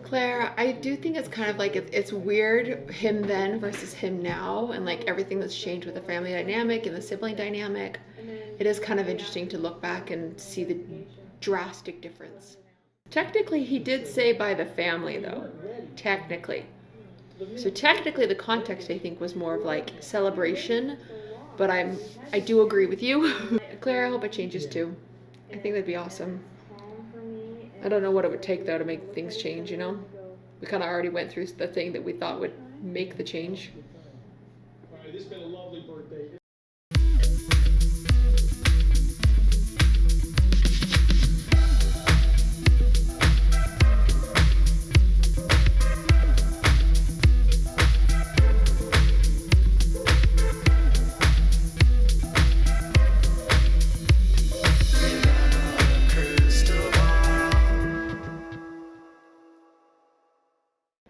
Claire, I do think it's kind of like it's weird him then versus him now, and like everything that's changed with the family dynamic and the sibling dynamic. It is kind of interesting to look back and see the drastic difference. Technically, he did say by the family, though. Technically. So technically, the context, I think, was more of like celebration, but I do agree with you. Claire, I hope it changes too. I think that'd be awesome. I don't know what it would take, though, to make things change, you know? We kind of already went through the thing that we thought would make the change. All right, this has been a lovely birthday.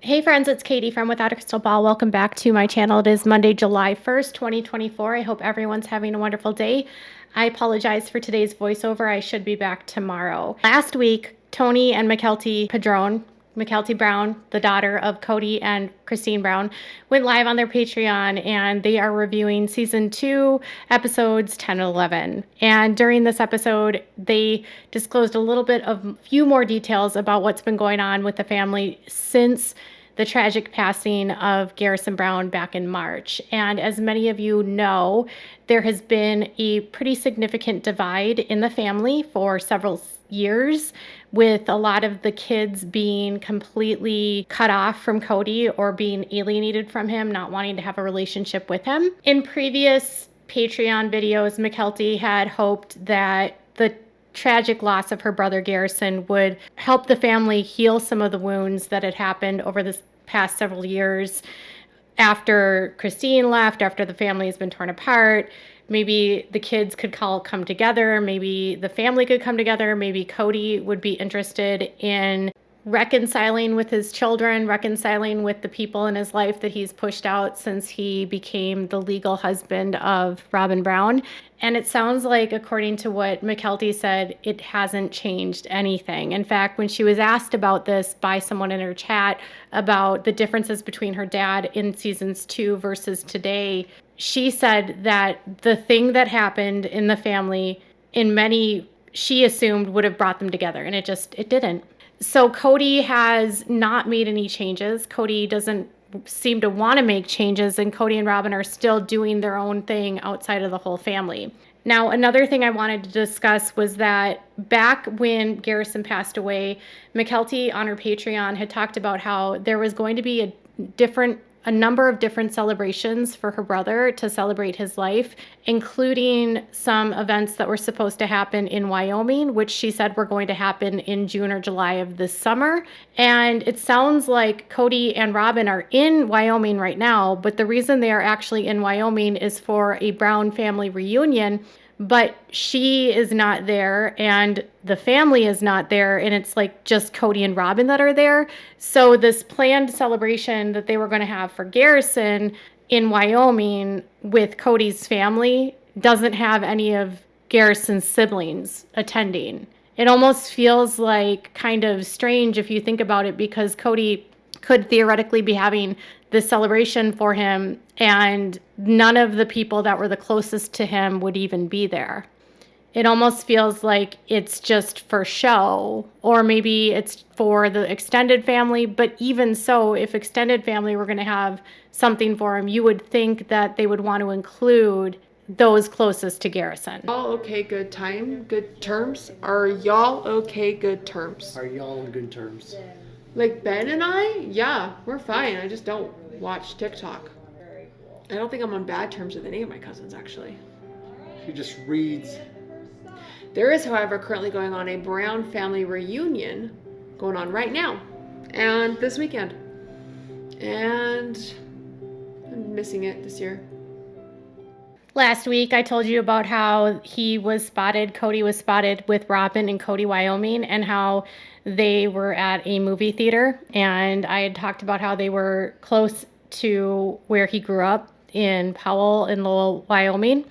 Hey friends, it's Katie from Without a Crystal Ball. Welcome back to my channel. It is Monday, July 1st, 2024. I hope everyone's having a wonderful day. I apologize for today's voiceover. I should be back tomorrow. Last week, Tony and Meri Brown, the daughter of Kody and Christine Brown, went live on their Patreon, and they are reviewing season 2, episodes 10 and 11. And during this episode, they disclosed a few more details about what's been going on with the family since the tragic passing of Garrison Brown back in March. And as many of you know, there has been a pretty significant divide in the family for several years, with a lot of the kids being completely cut off from Kody or being alienated from him, not wanting to have a relationship with him. In previous Patreon videos, Meri had hoped that the tragic loss of her brother Garrison would help the family heal some of the wounds that had happened over this past several years after Christine left, after the family has been torn apart. Maybe the kids could come together. Maybe the family could come together. Maybe Kody would be interested in reconciling with his children, reconciling with the people in his life that he's pushed out since he became the legal husband of Robyn Brown. And it sounds like, according to what Meri said, it hasn't changed anything. In fact, when she was asked about this by someone in her chat about the differences between her dad in seasons 2 versus today, she said that the thing that happened in the family, she assumed would have brought them together, and it didn't. So Kody has not made any changes. Kody doesn't seem to want to make changes, and Kody and Robyn are still doing their own thing outside of the whole family. Now, another thing I wanted to discuss was that back when Garrison passed away, Meri on her Patreon had talked about how there was going to be a number of different celebrations for her brother to celebrate his life, including some events that were supposed to happen in Wyoming, which she said were going to happen in June or July of this summer. And it sounds like Kody and Robyn are in Wyoming right now, but the reason they are actually in Wyoming is for a Brown family reunion. But she is not there, and the family is not there, and it's like just Kody and Robyn that are there. So this planned celebration that they were going to have for Garrison in Wyoming with Kody's family doesn't have any of Garrison's siblings attending. It almost feels like kind of strange if you think about it, because Kody could theoretically be having this celebration for him, and none of the people that were the closest to him would even be there. It almost feels like it's just for show, or maybe it's for the extended family. But even so, if extended family were going to have something for him, you would think that they would want to include those closest to Garrison. All okay, good terms? Are y'all okay, good terms? Are y'all on good terms? Like Ben and I? Yeah, we're fine. I just don't watch TikTok. I don't think I'm on bad terms with any of my cousins, actually. She just reads. There is, however, currently going on a Brown family reunion going on right now and this weekend. And I'm missing it this year. Last week, I told you about how Kody was spotted with Robyn in Kody, Wyoming, and how they were at a movie theater. And I had talked about how they were close to where he grew up in Powell in Lowell, Wyoming.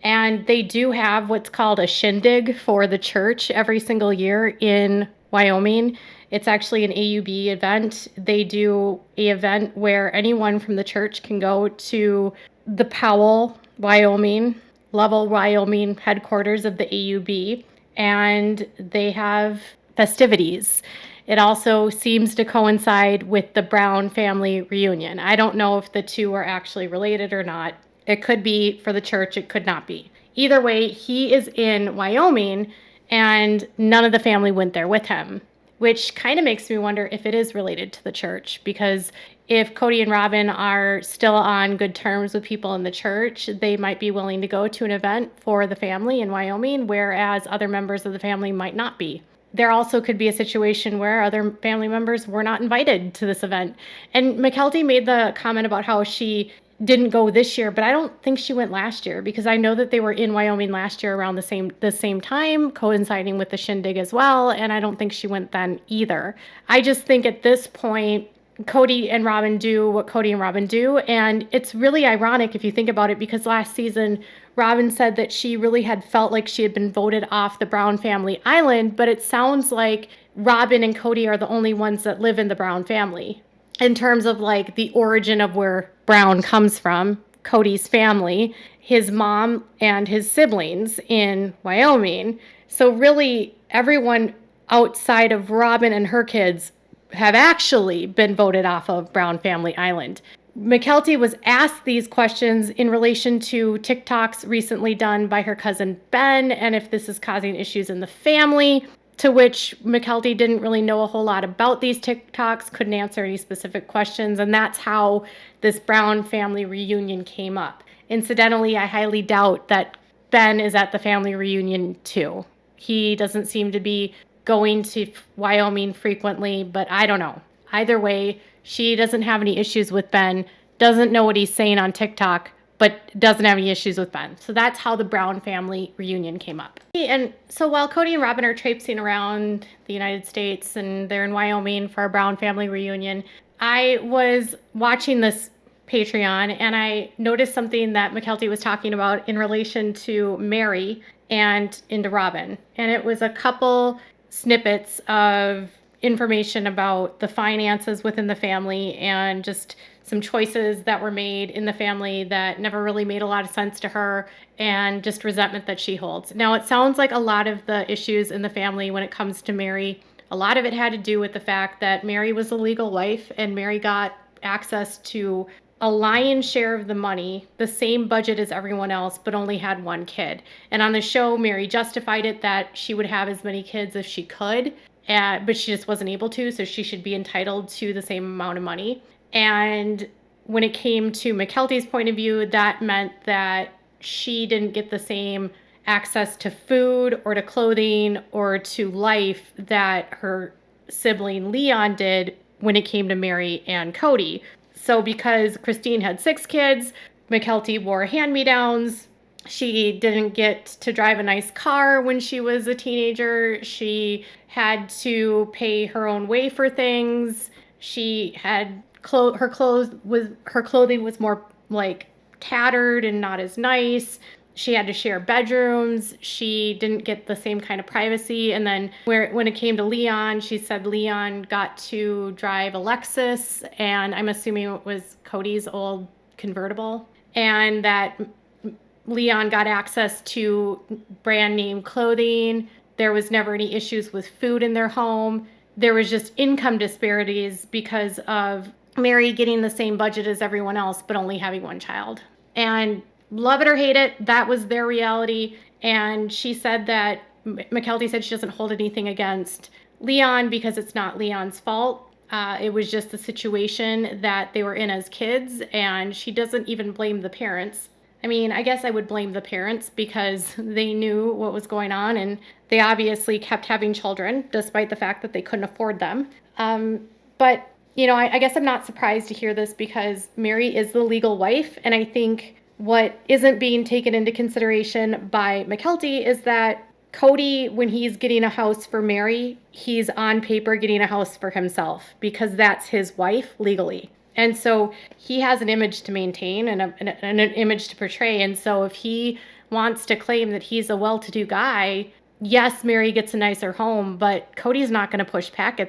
And they do have what's called a shindig for the church every single year in Wyoming. It's actually an AUB event. They do a event where anyone from the church can go to the Powell, Wyoming, Lovell, Wyoming headquarters of the AUB, and they have festivities. It also seems to coincide with the Brown family reunion. I don't know if the two are actually related or not. It could be for the church, it could not be. Either way, he is in Wyoming, and none of the family went there with him, which kind of makes me wonder if it is related to the church, because if Kody and Robyn are still on good terms with people in the church, they might be willing to go to an event for the family in Wyoming, whereas other members of the family might not be. There also could be a situation where other family members were not invited to this event. And McKelty made the comment about how she didn't go this year, but I don't think she went last year, because I know that they were in Wyoming last year around the same time, coinciding with the shindig as well, and I don't think she went then either. I just think at this point, Kody and Robyn do what Kody and Robyn do, and it's really ironic if you think about it, because last season Robyn said that she really had felt like she had been voted off the Brown family island, but it sounds like Robyn and Kody are the only ones that live in the Brown family in terms of like the origin of where Brown comes from. Kody's family, his mom and his siblings in Wyoming. So really everyone outside of Robyn and her kids have actually been voted off of Brown family island. McKelty was asked these questions in relation to TikToks recently done by her cousin Ben, and if this is causing issues in the family, to which McKelty didn't really know a whole lot about these TikToks, couldn't answer any specific questions, and that's how this Brown family reunion came up. Incidentally, I highly doubt that Ben is at the family reunion too. He doesn't seem to be going to Wyoming frequently, but I don't know. Either way, she doesn't have any issues with Ben, doesn't know what he's saying on TikTok, but doesn't have any issues with Ben. So that's how the Brown family reunion came up. And so while Kody and Robyn are traipsing around the United States and they're in Wyoming for a Brown family reunion, I was watching this Patreon and I noticed something that McKelty was talking about in relation to Meri and into Robyn. And it was a couple snippets of information about the finances within the family and just some choices that were made in the family that never really made a lot of sense to her, and just resentment that she holds. Now, it sounds like a lot of the issues in the family when it comes to Meri, a lot of it had to do with the fact that Meri was a legal wife and Meri got access to a lion's share of the money, the same budget as everyone else, but only had one kid. And on the show, Meri justified it that she would have as many kids as she could, but she just wasn't able to, so she should be entitled to the same amount of money. And when it came to McKelty's point of view, that meant that she didn't get the same access to food or to clothing or to life that her sibling Leon did when it came to Meri and Kody. So because Christine had 6 kids, McKelty wore hand-me-downs. She didn't get to drive a nice car when she was a teenager. She had to pay her own way for things. She had her clothing was more like tattered and not as nice. She had to share bedrooms. She didn't get the same kind of privacy. And then when it came to Leon, she said Leon got to drive a Lexus, and I'm assuming it was Kody's old convertible, and that Leon got access to brand name clothing. There was never any issues with food in their home. There was just income disparities because of Meri getting the same budget as everyone else, but only having one child. And love it or hate it, that was their reality. And she said that, McKelty said she doesn't hold anything against Leon because it's not Leon's fault. It was just the situation that they were in as kids, and she doesn't even blame the parents. I mean, I guess I would blame the parents because they knew what was going on, and they obviously kept having children despite the fact that they couldn't afford them. But, you know, I guess I'm not surprised to hear this because Meri is the legal wife, and I think what isn't being taken into consideration by McKelty is that Kody, when he's getting a house for Meri, he's on paper getting a house for himself because that's his wife legally. And so he has an image to maintain and an image to portray. And so if he wants to claim that he's a well-to-do guy, yes, Meri gets a nicer home, but Kody's not going to push back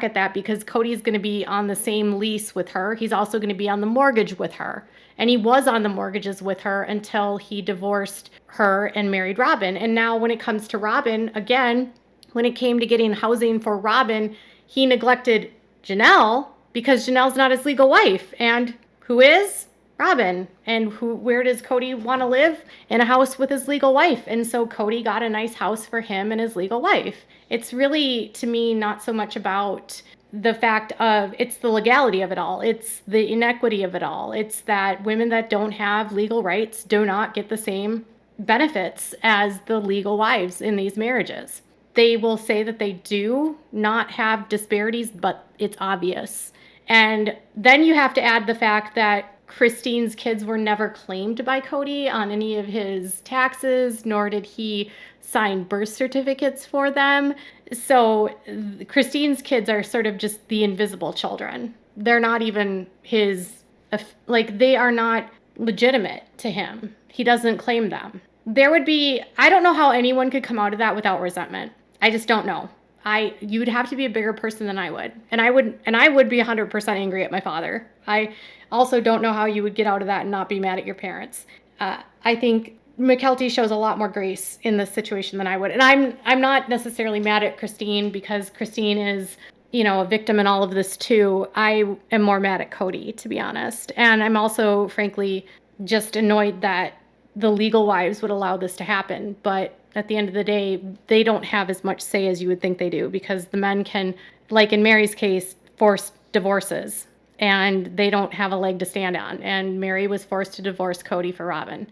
at that because Kody's going to be on the same lease with her. He's also going to be on the mortgage with her. And he was on the mortgages with her until he divorced her and married Robyn. And now when it comes to Robyn, again, when it came to getting housing for Robyn, he neglected Janelle because Janelle's not his legal wife. And who is? Robyn. And where does Kody want to live? In a house with his legal wife. And so Kody got a nice house for him and his legal wife. It's really, to me, not so much about the fact of, it's the legality of it all. It's the inequity of it all. It's that women that don't have legal rights do not get the same benefits as the legal wives in these marriages. They will say that they do not have disparities, but it's obvious. And then you have to add the fact that Christine's kids were never claimed by Kody on any of his taxes, nor did he sign birth certificates for them. So Christine's kids are sort of just the invisible children. They're not even his, like, they are not legitimate to him. He doesn't claim them. I don't know how anyone could come out of that without resentment. I just don't know. You'd have to be a bigger person than I would. And I would be 100% angry at my father. I also don't know how you would get out of that and not be mad at your parents. I think Mykelti shows a lot more grace in this situation than I would. And I'm not necessarily mad at Christine because Christine is, a victim in all of this too. I am more mad at Kody, to be honest. And I'm also, frankly, just annoyed that the legal wives would allow this to happen. But at the end of the day, they don't have as much say as you would think they do because the men can, like in Meri's case, force divorces and they don't have a leg to stand on. And Meri was forced to divorce Kody for Robyn.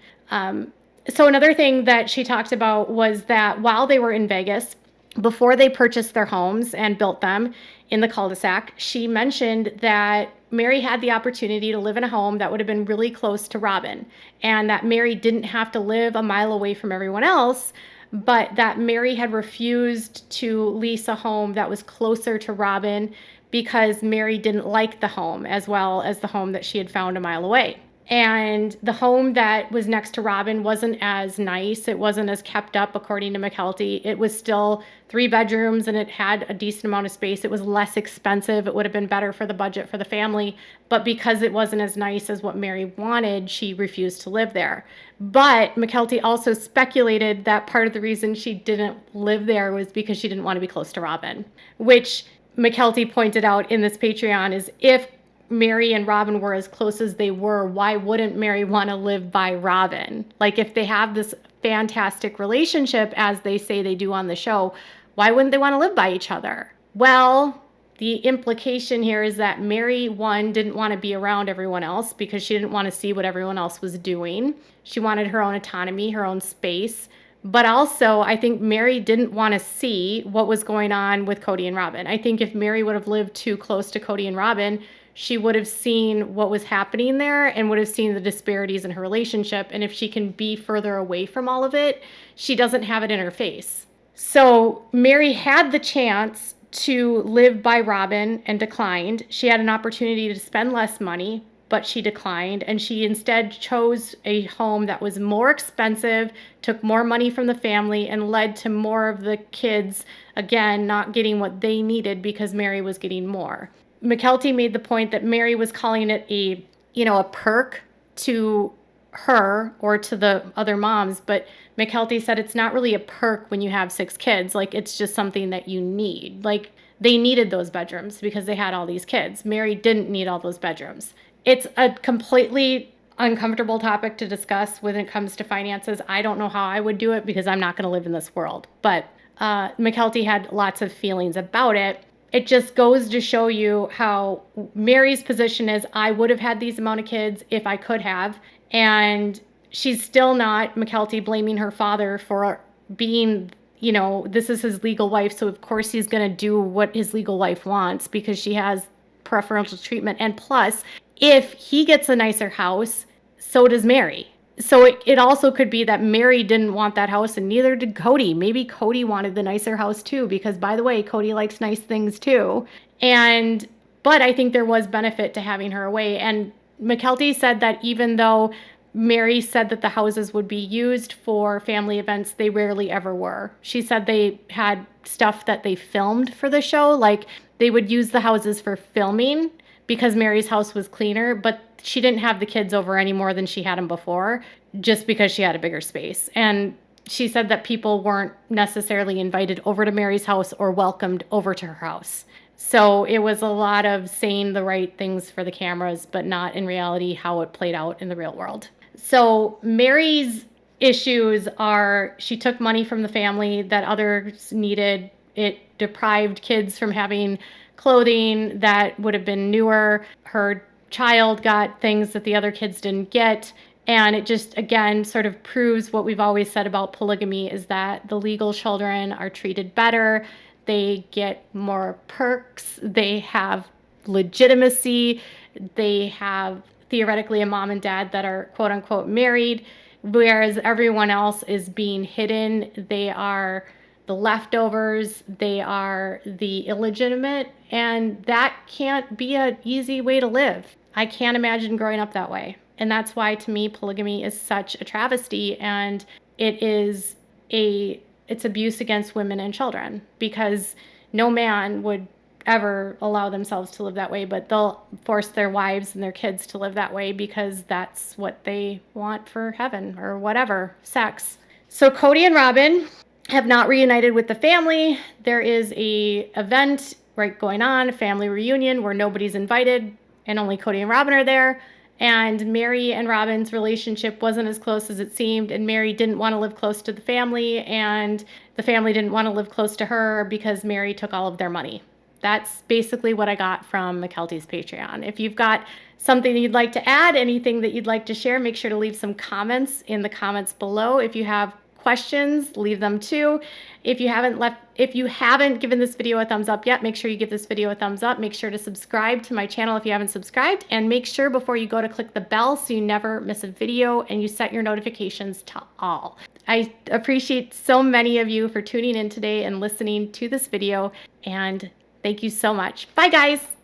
So another thing that she talked about was that while they were in Vegas, before they purchased their homes and built them in the cul-de-sac, she mentioned that Meri had the opportunity to live in a home that would have been really close to Robyn, and that Meri didn't have to live a mile away from everyone else, but that Meri had refused to lease a home that was closer to Robyn because Meri didn't like the home as well as the home that she had found a mile away. And the home that was next to Robyn wasn't as nice. It wasn't as kept up, according to Mykelti. It was still 3 bedrooms and it had a decent amount of space. It was less expensive. It would have been better for the budget for the family. But because it wasn't as nice as what Meri wanted, she refused to live there. But Mykelti also speculated that part of the reason she didn't live there was because she didn't want to be close to Robyn, which Mykelti pointed out in this Patreon is if Meri and Robyn were as close as they were, why wouldn't Meri want to live by Robyn? Like, if they have this fantastic relationship, as they say they do on the show, why wouldn't they want to live by each other? Well, the implication here is that Meri, one, didn't want to be around everyone else because she didn't want to see what everyone else was doing. She wanted her own autonomy, her own space. But also, I think Meri didn't want to see what was going on with Kody and Robyn. I think if Meri would have lived too close to Kody and Robyn, she would have seen what was happening there and would have seen the disparities in her relationship. And if she can be further away from all of it, she doesn't have it in her face. So Meri had the chance to live by Robyn and declined. She had an opportunity to spend less money, but she declined. And she instead chose a home that was more expensive, took more money from the family, and led to more of the kids, again, not getting what they needed because Meri was getting more. Mykelti made the point that Meri was calling it a perk to her or to the other moms, but Mykelti said it's not really a perk when you have 6 kids. Like, it's just something that you need. Like, they needed those bedrooms because they had all these kids. Meri didn't need all those bedrooms. It's a completely uncomfortable topic to discuss when it comes to finances. I don't know how I would do it because I'm not going to live in this world. But Mykelti had lots of feelings about it. It just goes to show you how Meri's position is, I would have had these amount of kids if I could have. And she's still not, Mykelti, blaming her father for being, this is his legal wife. So of course he's going to do what his legal wife wants because she has preferential treatment. And plus, if he gets a nicer house, so does Meri. So it also could be that Meri didn't want that house and neither did Kody. Maybe Kody wanted the nicer house too, because by the way, Kody likes nice things too. But I think there was benefit to having her away. And Mykelti said that even though Meri said that the houses would be used for family events. They rarely ever were. She said they had stuff that they filmed for the show. Like they would use the houses for filming because Meri's house was cleaner, but she didn't have the kids over any more than she had them before, just because she had a bigger space. And she said that people weren't necessarily invited over to Meri's house or welcomed over to her house. So it was a lot of saying the right things for the cameras, but not in reality how it played out in the real world. So Meri's issues are she took money from the family that others needed. It deprived kids from having clothing that would have been newer. Her child got things that the other kids didn't get. And it just, again, sort of proves what we've always said about polygamy is that the legal children are treated better. They get more perks. They have legitimacy. They have theoretically a mom and dad that are quote unquote married, whereas everyone else is being hidden. They are the leftovers. They are the illegitimate. And that can't be an easy way to live. I can't imagine growing up that way. And that's why, to me, polygamy is such a travesty, and it's abuse against women and children, because no man would ever allow themselves to live that way, but they'll force their wives and their kids to live that way because that's what they want for heaven or whatever, sex. So Kody and Robyn have not reunited with the family. There is a event going on, a family reunion where nobody's invited and only Kody and Robyn are there. And Meri and Robyn's relationship wasn't as close as it seemed, and Meri didn't want to live close to the family, and the family didn't want to live close to her because Meri took all of their money. That's basically what I got from McKelty's Patreon. If you've got something you'd like to add, anything that you'd like to share, make sure to leave some comments in the comments below. If you have questions, leave them too. If you haven't given this video a thumbs up yet, make sure you give this video a thumbs up. Make sure to subscribe to my channel if you haven't subscribed, and make sure before you go to click the bell so you never miss a video and you set your notifications to all. I appreciate so many of you for tuning in today and listening to this video, and thank you so much. Bye guys.